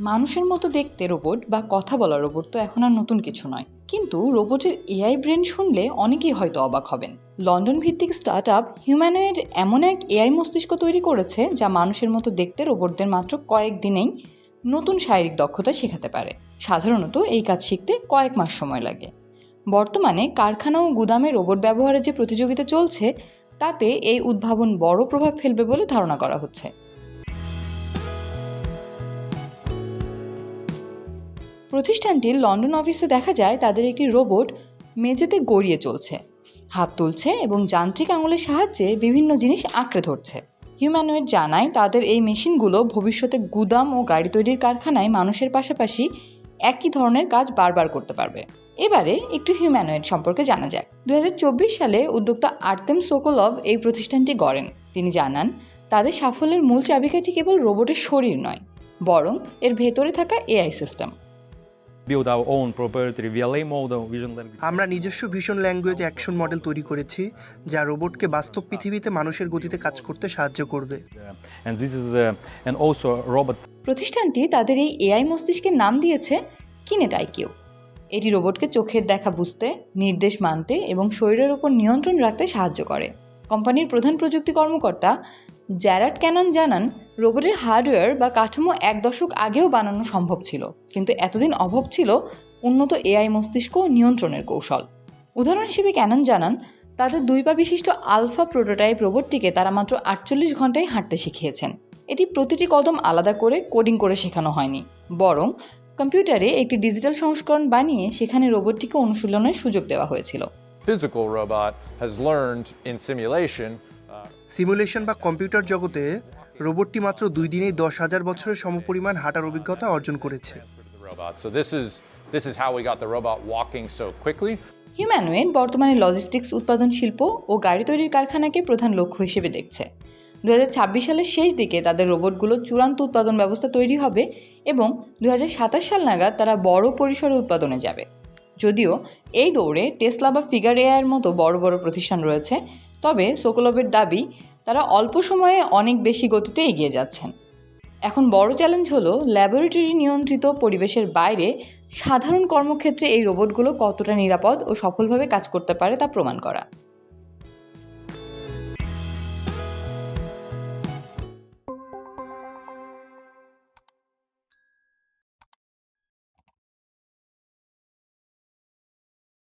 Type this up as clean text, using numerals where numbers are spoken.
মানুষের মতো দেখতে রোবট বা কথা বলা রোবট তো এখন আর নতুন কিছু নয়, কিন্তু রোবটের এআই ব্রেন শুনলে অনেকেই হয়তো অবাক হবেন। লন্ডন ভিত্তিক স্টার্টআপ হিউম্যানয়েড এমন এক এআই মস্তিষ্ক তৈরি করেছে যা মানুষের মতো দেখতে রোবটদের মাত্র কয়েকদিনেই নতুন শারীরিক দক্ষতা শেখাতে পারে। সাধারণত এই কাজ শিখতে কয়েক মাস সময় লাগে। বর্তমানে কারখানা ও গুদামে রোবট ব্যবহারের যে প্রতিযোগিতা চলছে, তাতে এই উদ্ভাবন বড় প্রভাব ফেলবে বলে ধারণা করা হচ্ছে। প্রতিষ্ঠানটির লন্ডন অফিসে দেখা যায় তাদের একটি রোবট মেঝেতে গড়িয়ে চলছে, হাত তুলছে এবং যান্ত্রিক আঙুলের সাহায্যে বিভিন্ন জিনিস আঁকড়ে ধরছে। হিউম্যানয়েড জানায় তাদের এই মেশিনগুলো ভবিষ্যতে গুদাম ও গাড়ি তৈরির কারখানায় মানুষের পাশাপাশি একই ধরনের কাজ বারবার করতে পারবে। এবারে একটু হিউম্যানয়েড সম্পর্কে জানা যাক। 2024 সালে উদ্যোক্তা আর্তেম সোকোলভ এই প্রতিষ্ঠানটি গড়েন। তিনি জানান তাদের সাফল্যের মূল চাবিকাঠি কেবল রোবটের শরীর নয়, বরং এর ভেতরে থাকা এআই সিস্টেম। আমরা নিজস্ব ভিশন ল্যাঙ্গুয়েজ অ্যাকশন মডেল তৈরি করেছি, যা রোবটকে বাস্তব পৃথিবীতে মানুষের গতিতে কাজ করতে সাহায্য করবে। প্রতিষ্ঠানটি তাদের এই এআই মস্তিষ্কের নাম দিয়েছে কিনেট আইকিউ। এটি রোবটকে চোখের দেখা বুঝতে, নির্দেশ মানতে এবং শরীরের উপর নিয়ন্ত্রণ রাখতে সাহায্য করে। কোম্পানির প্রধান প্রযুক্তি কর্মকর্তা জ্যারাড ক্যানন জানান, রোবটের হার্ডওয়্যার বা কাঠামো 1 দশক আগেও বানানো সম্ভব ছিল, কিন্তু এতদিন অভাব ছিল উন্নত এআই মস্তিষ্ক ও নিয়ন্ত্রণের কৌশল। উদাহরণ হিসেবে ক্যানন জানান তাদের 2 পা বিশিষ্ট আলফা প্রোটোটাইপ রোবটটিকে তারা মাত্র 48 ঘন্টায় হাঁটতে শিখিয়েছেন। এটি প্রতিটি কদম আলাদা করে কোডিং করে শেখানো হয়নি, বরং কম্পিউটারে একটি ডিজিটাল সংস্করণ বানিয়ে সেখানে রোবটটিকে অনুশীলনের সুযোগ দেওয়া হয়েছিল। সিমুলেশন বা কম্পিউটার জগতে রোবটটি মাত্র 2 দিনেই 10,000 বছরের সমপরিমাণ হাঁটার অভিজ্ঞতা অর্জন করেছে। হিউম্যানয়েড বর্তমানে লজিস্টিক্স উৎপাদন শিল্প ও গাড়ি তৈরির কারখানাকে প্রধান লক্ষ্য হিসেবে দেখছে। 2026 সালের শেষ দিকে তাদের রোবটগুলো চূড়ান্ত উৎপাদন ব্যবস্থা তৈরি হবে এবং 2027 সাল নাগাদ তারা বড় পরিসরে উৎপাদনে যাবে। যদিও এই দৌড়ে টেসলা বা ফিগার এআইয়ের মতো বড় বড় প্রতিষ্ঠান রয়েছে, তবে সোকোলভের দাবি তারা অল্প সময়ে অনেক বেশি গতিতে এগিয়ে যাচ্ছেন। এখন বড় চ্যালেঞ্জ হলো ল্যাবরেটরি নিয়ন্ত্রিত পরিবেশের বাইরে সাধারণ কর্মক্ষেত্রে এই রোবটগুলো কতটা নিরাপদ ও সফলভাবে কাজ করতে পারে তা প্রমাণ করা।